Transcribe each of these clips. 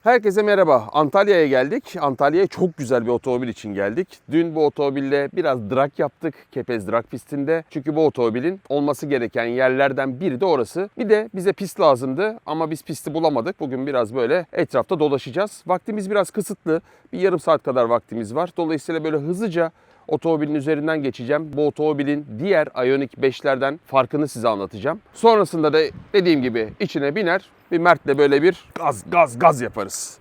Herkese merhaba. Antalya'ya geldik. Antalya'ya çok güzel bir otomobil için geldik. Dün bu otomobille biraz drag yaptık. Kepez Drag pistinde. Çünkü bu otomobilin olması gereken yerlerden biri de orası. Bir de bize pist lazımdı ama biz pisti bulamadık. Bugün biraz böyle etrafta dolaşacağız. Vaktimiz biraz kısıtlı. Bir yarım saat kadar vaktimiz var. Dolayısıyla böyle hızlıca otomobilin üzerinden geçeceğim. Bu otomobilin diğer Ioniq 5'lerden farkını size anlatacağım. Sonrasında da dediğim gibi içine biner, bir Mert'le böyle bir gaz yaparız.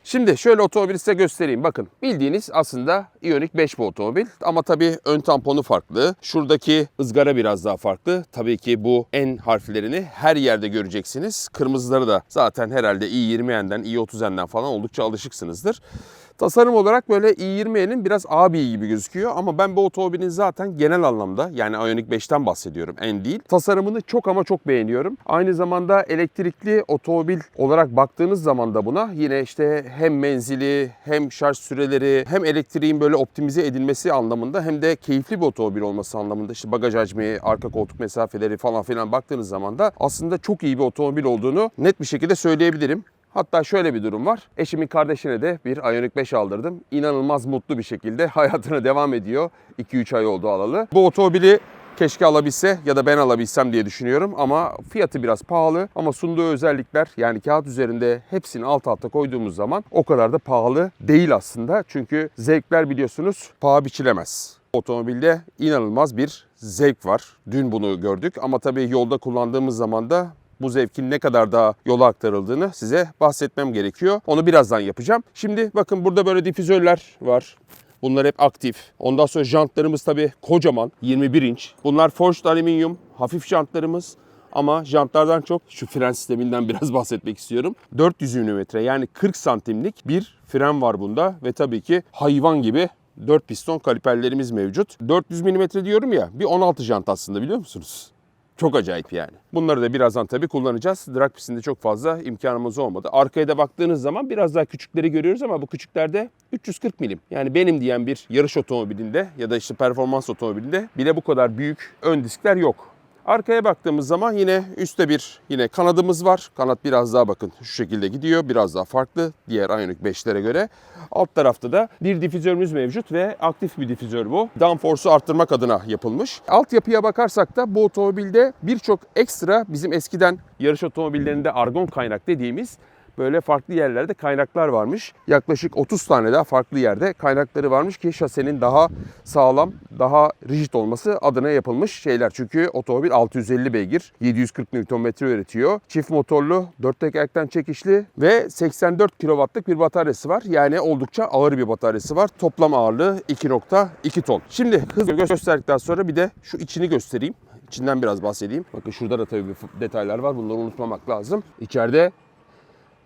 Şimdi şöyle otomobili size göstereyim. Bakın bildiğiniz aslında Ioniq 5 bu otomobil. Ama tabii ön tamponu farklı. Şuradaki ızgara biraz daha farklı. Tabii ki bu N harflerini her yerde göreceksiniz. Kırmızıları da zaten herhalde i20N'den, i30N'den falan oldukça alışıksınızdır. Tasarım olarak böyle i20N'in biraz abi gibi gözüküyor ama ben bu otomobilin zaten genel anlamda yani Ioniq 5'ten bahsediyorum, N değil. Tasarımını çok ama çok beğeniyorum. Aynı zamanda elektrikli otomobil olarak baktığınız zaman da buna yine işte hem menzili hem şarj süreleri hem elektriğin böyle optimize edilmesi anlamında hem de keyifli bir otomobil olması anlamında işte bagaj hacmi, arka koltuk mesafeleri falan filan baktığınız zaman da aslında çok iyi bir otomobil olduğunu net bir şekilde söyleyebilirim. Hatta şöyle bir durum var. Eşimin kardeşine de bir Ioniq 5 aldırdım. İnanılmaz mutlu bir şekilde hayatına devam ediyor. 2-3 ay oldu alalı. Bu otomobili keşke alabilse ya da ben alabilsem diye düşünüyorum ama fiyatı biraz pahalı ama sunduğu özellikler yani kağıt üzerinde hepsini alt alta koyduğumuz zaman o kadar da pahalı değil aslında. Çünkü zevkler biliyorsunuz paha biçilemez. Otomobilde inanılmaz bir zevk var. Dün bunu gördük ama tabii yolda kullandığımız zaman da bu zevkin ne kadar daha yola aktarıldığını size bahsetmem gerekiyor. Onu birazdan yapacağım. Şimdi bakın burada böyle difüzörler var. Bunlar hep aktif. Ondan sonra jantlarımız tabii kocaman 21 inç. Bunlar forged alüminyum hafif jantlarımız. Ama jantlardan çok şu fren sisteminden biraz bahsetmek istiyorum. 400 mm yani 40 santimlik bir fren var bunda. Ve tabii ki hayvan gibi 4 piston kaliperlerimiz mevcut. 400 mm diyorum ya bir 16 jant aslında biliyor musunuz? Çok acayip yani. Bunları da birazdan tabii kullanacağız. Drag pistinde çok fazla imkanımız olmadı. Arkaya da baktığınız zaman biraz daha küçükleri görüyoruz ama bu küçüklerde 340 milim. Yani benim diyen bir yarış otomobilinde ya da işte performans otomobilinde bile bu kadar büyük ön diskler yok. Arkaya baktığımız zaman yine üstte bir kanadımız var. Kanat biraz daha bakın şu şekilde gidiyor. Biraz daha farklı diğer Ioniq 5'lere göre. Alt tarafta da bir difüzörümüz mevcut ve aktif bir difüzör bu. Downforce'u arttırmak adına yapılmış. Altyapıya bakarsak da bu otomobilde birçok ekstra bizim eskiden yarış otomobillerinde argon kaynak dediğimiz böyle farklı yerlerde kaynaklar varmış. Yaklaşık 30 tane daha farklı yerde kaynakları varmış ki şasenin daha sağlam, daha rigid olması adına yapılmış şeyler. Çünkü otomobil 650 beygir, 740 Nm üretiyor. Çift motorlu, 4 tekerlekten çekişli ve 84 kW'lık bir bataryası var. Yani oldukça ağır bir bataryası var. Toplam ağırlığı 2.2 ton. Şimdi hızlı gösterdikten sonra bir de şu içini göstereyim. İçinden biraz bahsedeyim. Bakın şurada da tabii detaylar var. Bunları unutmamak lazım. İçeride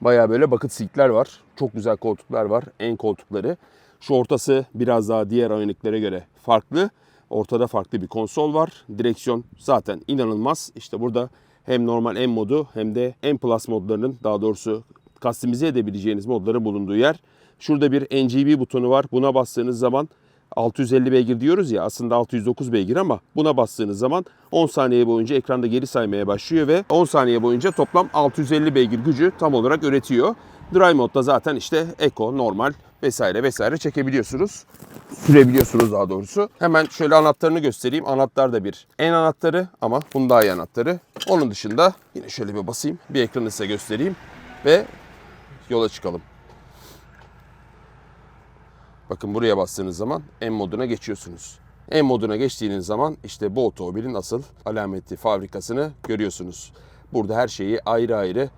bayağı böyle bucket seat'ler var. Çok güzel koltuklar var. En koltukları. Şu ortası biraz daha diğer Ioniq'lere göre farklı. Ortada farklı bir konsol var. Direksiyon zaten inanılmaz. İşte burada hem normal M modu hem de M Plus modlarının daha doğrusu kastimize edebileceğiniz modların bulunduğu yer. Şurada bir NGB butonu var. Buna bastığınız zaman 650 beygir diyoruz ya aslında 609 beygir ama buna bastığınız zaman 10 saniye boyunca ekranda geri saymaya başlıyor ve 10 saniye boyunca toplam 650 beygir gücü tam olarak üretiyor. Drive modda zaten işte Eco, normal vesaire çekebiliyorsunuz. Sürebiliyorsunuz daha doğrusu. Hemen şöyle anahtarını göstereyim. Anahtar da bir N anahtarı ama Hyundai anahtarı. Onun dışında yine şöyle bir basayım. Bir ekranı size göstereyim ve yola çıkalım. Bakın buraya bastığınız zaman M moduna geçiyorsunuz. M moduna geçtiğiniz zaman işte bu otomobilin asıl alameti fabrikasını görüyorsunuz. Burada her şeyi ayrı ayrı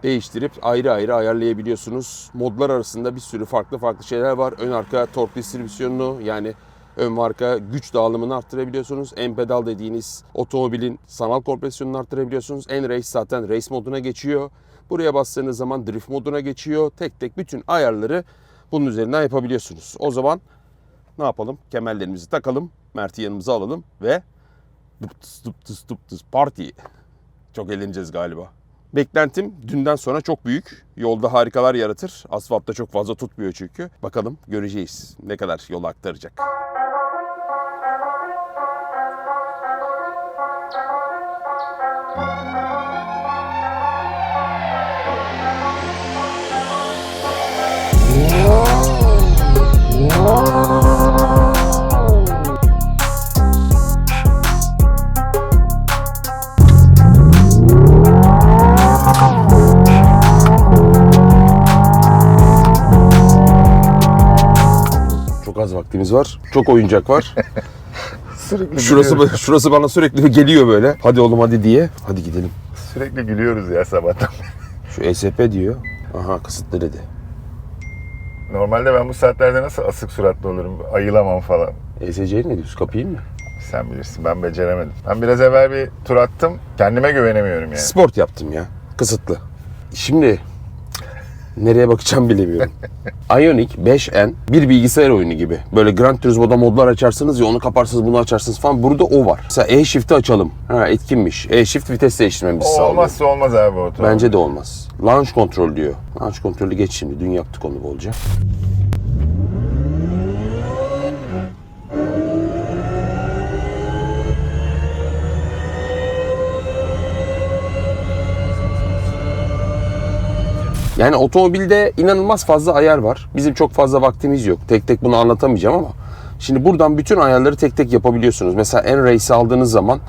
değiştirip ayrı ayrı ayarlayabiliyorsunuz. Modlar arasında bir sürü farklı şeyler var. Ön arka tork distribüsyonunu yani ön ve arka güç dağılımını arttırabiliyorsunuz. M-pedal dediğiniz otomobilin sanal kompresyonunu arttırabiliyorsunuz. N-Race zaten race moduna geçiyor. Buraya bastığınız zaman drift moduna geçiyor. Tek tek bütün ayarları bunun üzerinden yapabiliyorsunuz. O zaman ne yapalım? Kemerlerimizi takalım. Mert'i yanımıza alalım ve party. Çok eğleneceğiz galiba. Beklentim dünden sonra çok büyük. Yolda harikalar yaratır. Asfaltta çok fazla tutmuyor çünkü. Bakalım göreceğiz ne kadar yol aktaracak. az vaktimiz var. Çok oyuncak var. Sürekli Şurası bana sürekli geliyor böyle. Hadi oğlum hadi diye. Hadi gidelim. Sürekli gülüyoruz ya sabahtan. Şu ESP diyor. Aha kısıtlı dedi. Normalde ben bu saatlerde nasıl asık suratlı olurum, ayılamam falan. ESC'ye ne diyorsun? Kapayım mı? Sen bilirsin, ben beceremedim. Ben biraz evvel bir tur attım, kendime güvenemiyorum yani. Sport yaptım ya. Kısıtlı. Şimdi nereye bakacağım bilemiyorum. Ioniq 5N bir bilgisayar oyunu gibi. Böyle Gran Turismo'da modlar açarsınız ya, onu kaparsınız bunu açarsınız falan. Burada o var. Mesela E-Shift'i açalım. Ha, etkinmiş. E-Shift vites değiştirmemizi O sağlıyor. olmazsa olmaz abi o. Bence de olmaz. Launch kontrol diyor. Launch kontrolü geç şimdi. Dün yaptık onu bolca. Yani otomobilde inanılmaz fazla ayar var. Bizim çok fazla vaktimiz yok. Tek tek bunu anlatamayacağım ama şimdi buradan bütün ayarları tek tek yapabiliyorsunuz. Mesela N-Race'i aldığınız zaman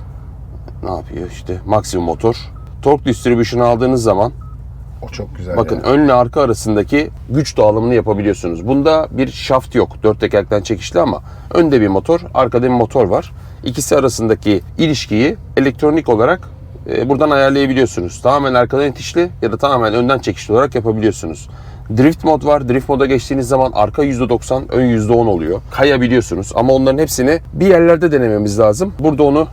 ne yapıyor işte maksimum motor. Torque Distribution'ı aldığınız zaman O çok güzel. bakın ya. önle arka arasındaki güç dağılımını yapabiliyorsunuz. Bunda bir şaft yok. Dört tekerlekten çekişli ama önde bir motor, arkada bir motor var. İkisi arasındaki ilişkiyi elektronik olarak buradan ayarlayabiliyorsunuz. Tamamen arkadan itişli ya da tamamen önden çekişli olarak yapabiliyorsunuz. Drift mod var. Drift moda geçtiğiniz zaman arka %90, ön %10 oluyor. Kayabiliyorsunuz ama onların hepsini bir yerlerde denememiz lazım. Burada onu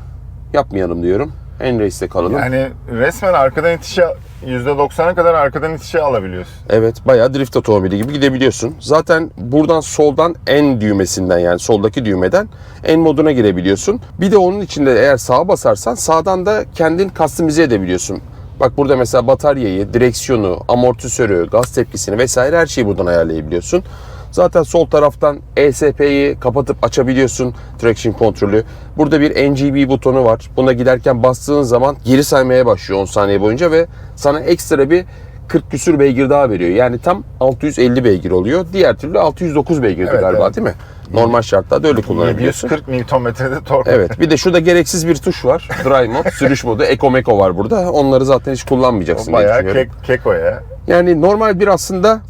yapmayalım diyorum. N-Race'de kalalım. Yani resmen arkadan itişe %90'a kadar arkadan itişe alabiliyorsun. Evet, bayağı drift otomobili gibi gidebiliyorsun. Zaten buradan soldan N düğmesinden, yani soldaki düğmeden N moduna girebiliyorsun. Bir de onun içinde eğer sağa basarsan sağdan da kendin customize edebiliyorsun. Bak burada mesela bataryayı, direksiyonu, amortisörü, gaz tepkisini vesaire her şeyi buradan ayarlayabiliyorsun. Zaten sol taraftan ESP'yi kapatıp açabiliyorsun, traction kontrolü. Burada bir NGB butonu var. Buna giderken bastığın zaman geri saymaya başlıyor 10 saniye boyunca ve sana ekstra bir 40 küsür beygir daha veriyor. Yani tam 650 beygir oluyor. Diğer türlü 609 beygirdi Evet, galiba, evet. değil mi? Normal şartlarda öyle kullanabiliyorsun. 140 Nm'de tork. Evet. Bir de şurada gereksiz bir tuş var. Drive mod, sürüş modu, Eco Meco var burada. Onları zaten hiç kullanmayacaksın O diye bayağı düşünüyorum. keko ya. Yani normal bir aslında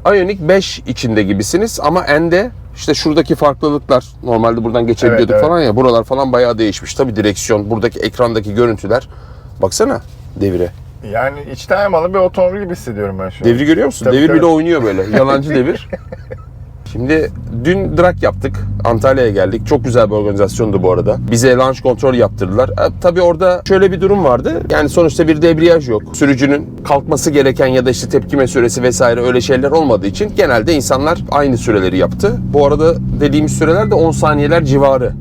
Ioniq 5 içinde gibisiniz ama N'de işte şuradaki farklılıklar, normalde buradan geçebiliyorduk Evet, evet. falan ya, buralar falan bayağı değişmiş. Tabii direksiyon, buradaki ekrandaki görüntüler, baksana devire. Yani içten yamalı bir otomobil gibi hissediyorum ben şu an. Devri görüyor musun? Tabii, Devir tabii. bile oynuyor böyle. Yalancı devir. Şimdi dün drag yaptık. Antalya'ya geldik. Çok güzel bir organizasyondu bu arada. Bize launch kontrol yaptırdılar. Tabii orada şöyle bir durum vardı. Yani sonuçta bir debriyaj yok. Sürücünün kalkması gereken ya da işte tepkime süresi vesaire öyle şeyler olmadığı için genelde insanlar aynı süreleri yaptı. Bu arada dediğimiz süreler de 10 saniyeler civarı.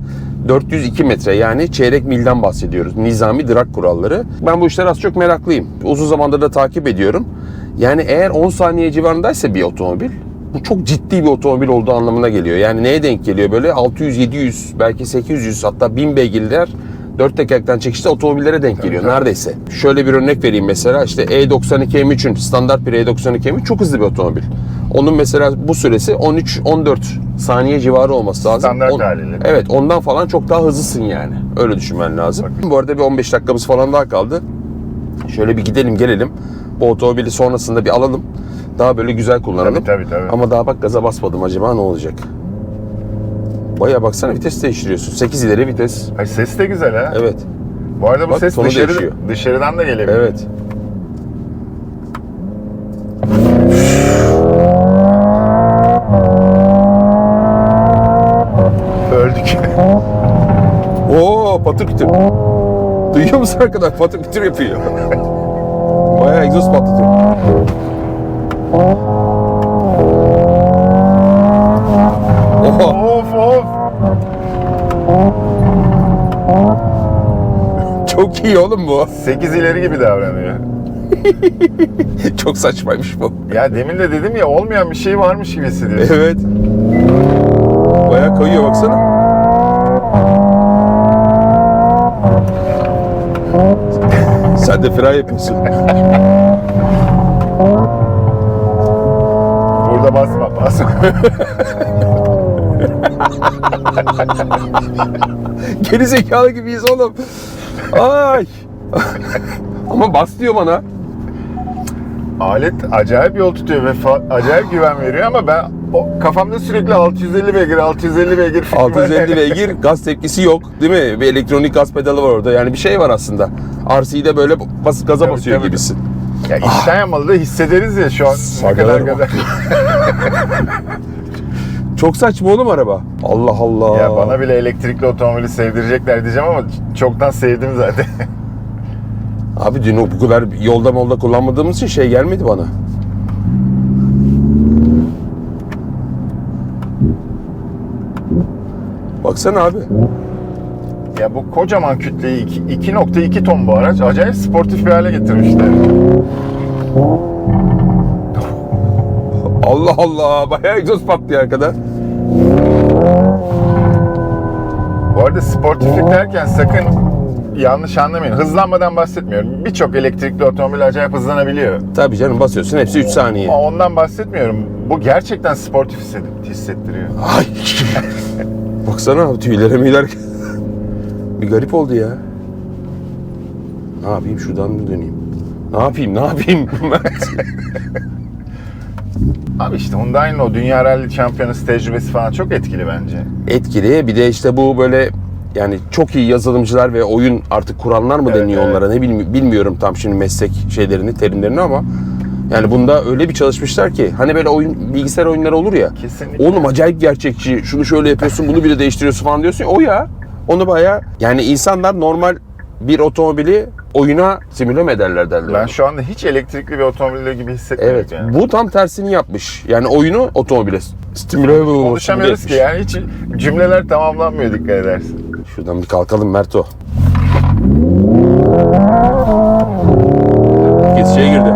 402 metre, yani çeyrek milden bahsediyoruz. Nizami drag kuralları. Ben bu işlere az çok meraklıyım. Uzun zamandır da takip ediyorum. Yani eğer 10 saniye civarındaysa bir otomobil, bu çok ciddi bir otomobil olduğu anlamına geliyor. Yani neye denk geliyor böyle? 600, 700, belki 800, hatta 1000 beygirler dört tekerlekten çekişli otomobillere denk geliyor neredeyse. Şöyle bir örnek vereyim mesela, işte E92 M3'ün standart bir E92 M3 çok hızlı bir otomobil. Onun mesela bu süresi 13-14 saniye civarı olması lazım. Standart haliyle. Evet, ondan falan çok daha hızlısın yani. Öyle düşünmen lazım. Bu arada bir 15 dakikamız falan daha kaldı. Şöyle bir gidelim gelelim. Bu otomobili sonrasında bir alalım. Daha böyle güzel kullanalım. Tabii. Ama daha bak gaza basmadım, acaba ne olacak? Bayağı baksana, vites değiştiriyorsun. 8 ileri vites. Ay ses de güzel ha. Evet. Bu arada bu Bak, ses tonu değişiyor. dışarıdan da gelebilir. Evet. Öldük. Oo, patır kütür. Duyuyor musun arkadaş? Patır kütür yapıyor. Bayağı egzoz patlatıyor. Oha. Of. Çok iyi oğlum bu. 8 ileri gibi davranıyor. Çok saçmaymış bu. Ya demin de dedim ya, olmayan bir şey varmış gibi hissediyorum. Evet. Bayağı kayıyor baksana. Sen de fren yapıyorsun. Burada basma. Geri zekalı gibiyiz oğlum. Ay. Ama bas diyor bana. alet acayip yol tutuyor ve acayip güven veriyor ama ben kafamda sürekli 650 beygir, 650 beygir fikri var. 650 beygir, gaz tepkisi yok değil mi? Bir elektronik gaz pedalı var orada. Yani bir şey var aslında. RC'de böyle gaza basıyor tabii. gibisin. Ya içten yanmalı da hissederiz ya şu an ne kadar Sagalarım. kadar. Çok saçma oğlum araba. Allah Allah. Ya bana bile elektrikli otomobili sevdirecekler diyeceğim ama çoktan sevdim zaten. Abi dün bu kadar yolda kullanmadığımız için şey gelmedi bana. Baksana abi. Ya bu kocaman kütleyi 2.2 ton bu araç acayip sportif bir hale getirmişler. Allah Allah. Bayağı egzoz patlıyor arkada. Bu arada sportiflik derken sakın yanlış anlamayın. Hızlanmadan bahsetmiyorum. Birçok elektrikli otomobil acayip hızlanabiliyor. Tabii canım, basıyorsun hepsi 3 saniye. Ama ondan bahsetmiyorum. Bu gerçekten sportif hissettiriyor. Ay. Baksana abi, tüylere müyler. Bir garip oldu ya. Ne yapayım, şuradan mı döneyim? Ne yapayım? Abi işte Hyundai'nin o Dünya Rally Şampiyonası tecrübesi falan çok etkili bence. Etkili. Bir de işte bu böyle yani çok iyi yazılımcılar ve oyun artık kuranlar mı Evet, deniyor evet. onlara, ne bilmiyorum tam şimdi meslek şeylerini, terimlerini ama yani bunda öyle bir çalışmışlar ki hani böyle bilgisayar oyunları olur ya. Kesinlikle. Oğlum acayip gerçekçi. Şunu şöyle yapıyorsun, bunu bile değiştiriyorsun falan diyorsun. O ya. Onu bayağı yani insanlar normal bir otomobili oyuna simüle mi ederler derler. Ben şu anda hiç elektrikli bir otomobil gibi hissetmiyorum Evet. yani. Bu tam tersini yapmış. Yani oyunu otomobile simüle Konuşamıyoruz etmiş. ki yani hiç cümleler tamamlanmıyor dikkat edersin. Şuradan bir kalkalım Merto. Kesişeye girdi.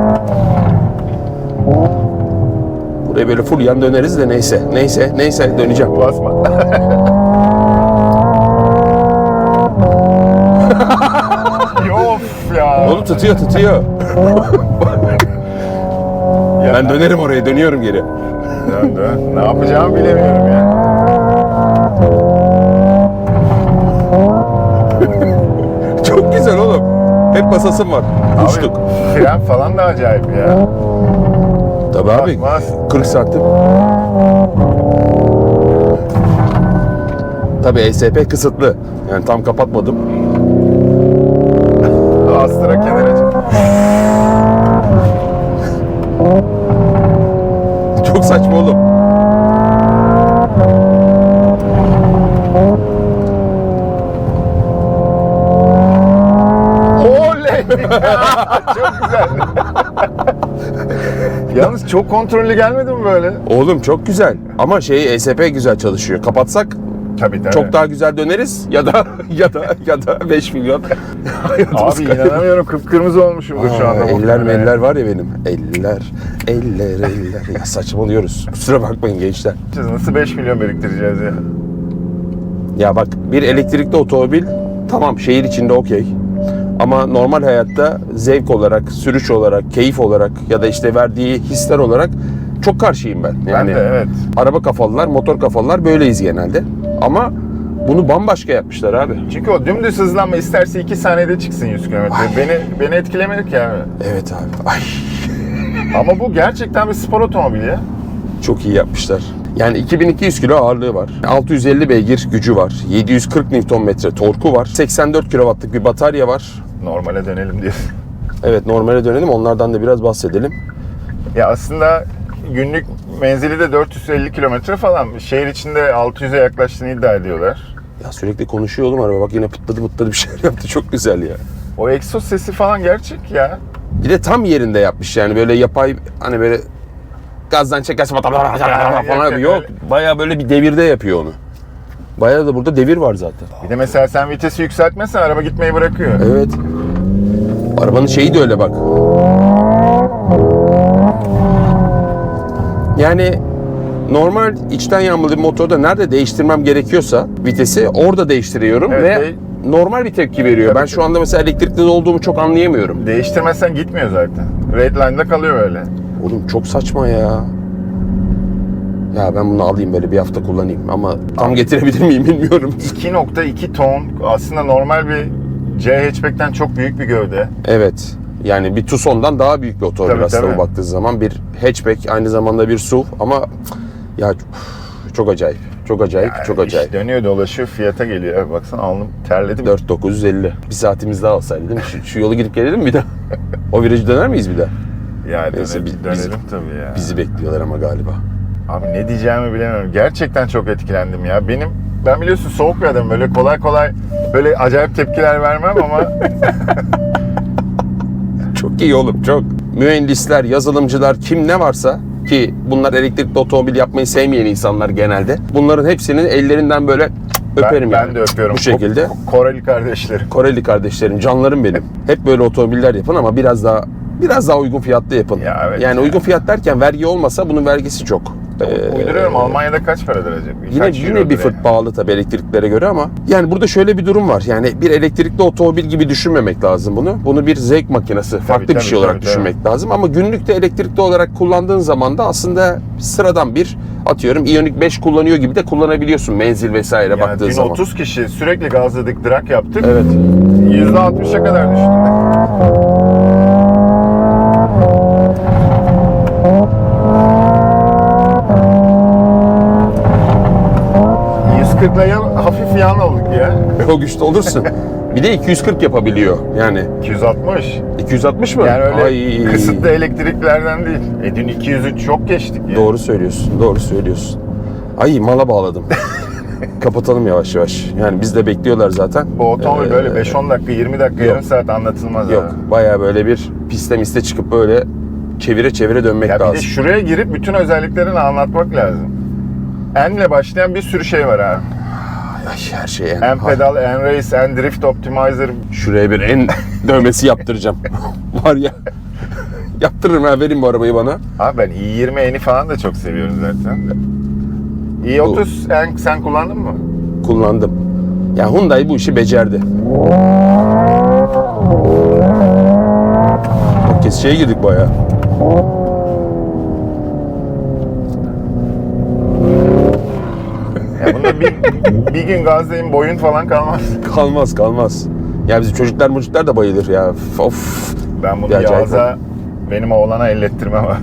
Buraya böyle full yan döneriz de neyse döneceğim. Basma. Of ya. Oğlum tutuyor. Ya Ben dönerim oraya, dönüyorum geri. dön. Ne yapacağımı bilemiyorum ya. Çok güzel oğlum. Hep basasım var. Uçtuk. Abi, fren falan da acayip ya. Tabii abi. Bas. 40 santim. Tabii ESP kısıtlı. Yani tam kapatmadım. Astıra kenara çık. Çok saçma oğlum. Oley! Çok güzel. Yalnız çok kontrollü gelmedi mi böyle? Oğlum çok güzel. Ama ESP güzel çalışıyor. Kapatsak Tabii. çok daha güzel döneriz ya da 5 milyon. Abi inanamıyorum, kıpkırmızı olmuşumdur şu anda. Eller var ya benim. Eller. Ya saçmalıyoruz. Kusura bakmayın gençler. Nasıl 5 milyon biriktireceğiz ya? Ya bak, bir elektrikli otomobil tamam şehir içinde okey. Ama normal hayatta zevk olarak, sürüş olarak, keyif olarak ya da işte verdiği hisler olarak çok karşıyım ben. Yani Ben de evet. araba kafalılar, motor kafalılar böyleyiz genelde. Ama bunu bambaşka yapmışlar abi. Çünkü o dümdüz hızlanma isterse 2 saniyede çıksın 100 kilometre. Beni etkilemiyor ki abi. Evet abi. Ay. Ama bu gerçekten bir spor otomobili ya. Çok iyi yapmışlar. Yani 2200 kilo ağırlığı var. 650 beygir gücü var. 740 Nm torku var. 84 kW'lık bir batarya var. Normale dönelim diye. Evet, normale dönelim. Onlardan da biraz bahsedelim. Ya aslında günlük menzili de 450 kilometre falan. Şehir içinde 600'e yaklaştığını iddia ediyorlar. Ya sürekli konuşuyor oğlum araba. Bak yine pıtladı bir şeyler yaptı. Çok güzel ya. O egzoz sesi falan gerçek ya. Bir de tam yerinde yapmış yani. Böyle yapay, hani böyle gazdan çekersin falan yok. Bayağı böyle bir devirde yapıyor onu. Bayağı da burada devir var zaten. Bir de mesela sen vitesi yükseltmezsen araba gitmeyi bırakıyor. Evet. Arabanın şeyi de öyle bak. Yani normal içten yanmalı bir motorda nerede değiştirmem gerekiyorsa vitesi orada değiştiriyorum Evet, ve normal bir tepki veriyor. Tabii Ben şu anda mesela elektrikli olduğumu çok anlayamıyorum. Değiştirmezsen gitmiyor zaten. Redline'da kalıyor öyle. Oğlum çok saçma ya. Ya ben bunu alayım böyle bir hafta kullanayım ama tam getirebilir miyim bilmiyorum. 2.2 ton aslında normal bir C hatchback'ten çok büyük bir gövde. Evet. Yani bir Tucson'dan daha büyük bir otomobil Tabii, aslında tabii. bu baktığı zaman. Bir hatchback, aynı zamanda bir SUV ama ya çok acayip. Çok acayip, Yani çok acayip. iş dönüyor dolaşıyor fiyata geliyor. Abi baksana alnım terledim. 4950. Bir saatimiz daha alsaydı değil mi? Şu yolu gidip gelelim mi bir daha? O virajı döner miyiz bir daha? Ya Neyse, dönelim tabii ya. Bizi bekliyorlar ama galiba. Abi ne diyeceğimi bilemiyorum. Gerçekten çok etkilendim ya. Ben biliyorsun soğuk bir adamım. Böyle kolay kolay böyle acayip tepkiler vermem ama Çok iyi oğlum, çok. Mühendisler, yazılımcılar, kim ne varsa ki bunlar elektrikli otomobil yapmayı sevmeyen insanlar genelde. Bunların hepsinin ellerinden böyle öperim yani. ben de öpüyorum. Bu şekilde. Koreli kardeşlerim. Koreli kardeşlerim, canlarım benim. Hep böyle otomobiller yapın ama biraz daha uygun fiyatlı yapın. Ya evet yani ya. uygun fiyat derken vergi olmasa bunun vergisi çok. Uyduruyorum. Almanya'da kaç paradır acaba? Yine bir fırt pahalı tabii elektriklere göre ama yani burada şöyle bir durum var. Yani bir elektrikli otomobil gibi düşünmemek lazım bunu. Bunu bir zevk makinesi, farklı bir şey olarak düşünmek lazım. Ama günlükte elektrikli olarak kullandığın zaman da aslında sıradan bir, atıyorum, Ioniq 5 kullanıyor gibi de kullanabiliyorsun menzil vesaire Yani baktığın dün zaman. 30 kişi sürekli gazladık, drag yaptık. Evet. %60'a kadar düştü. 140'la hafif yan olduk ya. O güçlü olursun. Bir de 240 yapabiliyor yani. 260. 260 mı? Yani öyle Ay. kısıtlı elektriklerden değil. Dün 200'ü çok geçtik ya. Doğru söylüyorsun, doğru söylüyorsun. Ay mala bağladım. Kapatalım yavaş yavaş. Yani biz de bekliyorlar zaten. Bu otomobil böyle 5-10 dakika, 20 dakika, yok. yarım saat anlatılmaz Yok, abi. bayağı böyle bir piste çıkıp böyle çevire çevire dönmek Ya bir lazım. de şuraya girip bütün özelliklerini anlatmak lazım. N'le başlayan bir sürü şey var abi. Ay, her şey en. N pedal, N race, N drift optimizer. Şuraya bir en dövmesi yaptıracağım. Var ya. Yaptırırım ha, verin bu arabayı bana. Abi ben i20 N'i falan da çok seviyorum zaten. i30 N sen kullandın mı? Kullandım. Ya Hyundai bu işi becerdi. Bak kesişeye girdik bayağı. Ya bunda bir gün gazlayayım boyun falan kalmaz. Kalmaz. Ya bizim çocuklar da bayılır ya. Of. Ben bunu Bir acayip Yağız'a, benim oğlana ellettirmem ama.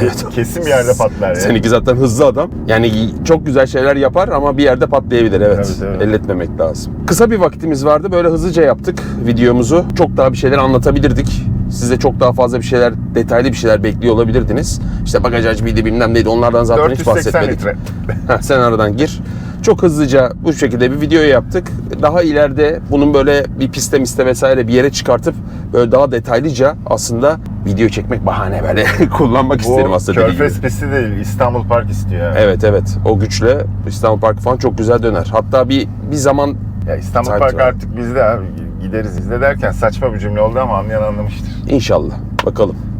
Evet. Kesin bir yerde patlar ya. Seninki zaten hızlı adam. Yani çok güzel şeyler yapar ama bir yerde patlayabilir. Evet. Evet. Elletmemek lazım. Kısa bir vaktimiz vardı. Böyle hızlıca yaptık videomuzu. Çok daha bir şeyler anlatabilirdik. Siz de çok daha fazla bir şeyler, detaylı bir şeyler bekliyor olabilirdiniz. İşte bagaj hacmiydi, bilmem neydi. Onlardan zaten hiç 480 bahsetmedik. litre. Sen aradan gir. Çok hızlıca bu şekilde bir video yaptık. Daha ileride bunun böyle bir piste vesaire bir yere çıkartıp böyle daha detaylıca aslında video çekmek bahane böyle kullanmak isterim Bu aslında. dediği gibi. Körfez pisti değil, İstanbul Park istiyor. Yani. Evet. O güçle İstanbul Parkı falan çok güzel döner. Hatta bir zaman Ya İstanbul Tabii, Park tabii. artık bizde abi. Gideriz izle derken saçma bir cümle oldu ama anlayan anlamıştır. inşallah.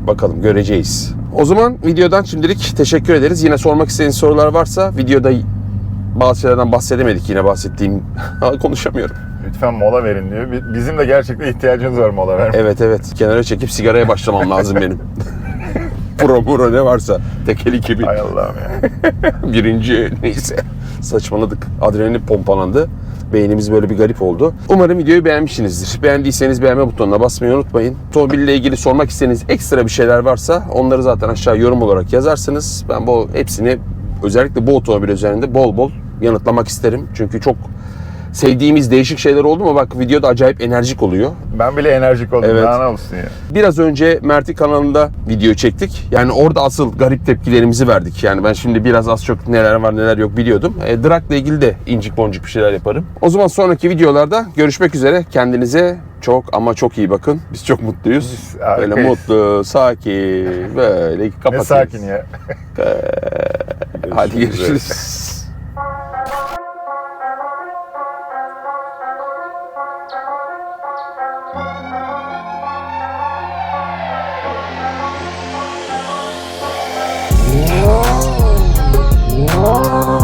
Bakalım göreceğiz. O zaman videodan şimdilik teşekkür ederiz. Yine sormak istediğiniz sorular varsa videoda bazı şeylerden bahsedemedik, yine bahsettiğim. Konuşamıyorum. Lütfen mola verin diyor. Bizim de gerçekten ihtiyacımız var mola vermeye. Evet. Kenara çekip sigaraya başlamam lazım benim. Pro ne varsa. Tekel 2000. Hay Allah'ım ya. Birinci neyse. Saçmaladık. Adrenalin pompalandı. Beynimiz böyle bir garip oldu. Umarım videoyu beğenmişsinizdir. Beğendiyseniz beğenme butonuna basmayı unutmayın. Otomobille ilgili sormak istediğiniz ekstra bir şeyler varsa onları zaten aşağı yorum olarak yazarsınız. Ben hepsini özellikle bu otomobil üzerinde bol yanıtlamak isterim. Çünkü çok sevdiğimiz değişik şeyler oldu mu? Bak videoda acayip enerjik oluyor. Ben bile enerjik oldum. Evet. Daha ne olsun ya. Biraz önce Mert'in kanalında video çektik. Yani orada asıl garip tepkilerimizi verdik. Yani ben şimdi biraz az çok neler var neler yok biliyordum. Drag'la ilgili de incik boncuk bir şeyler yaparım. O zaman sonraki videolarda görüşmek üzere. Kendinize çok ama çok iyi bakın. Biz çok mutluyuz. Biz Böyle harikayız. mutlu, sakin, böyle Ne kapatıyoruz. sakin ya. Hadi görüşürüz. Oh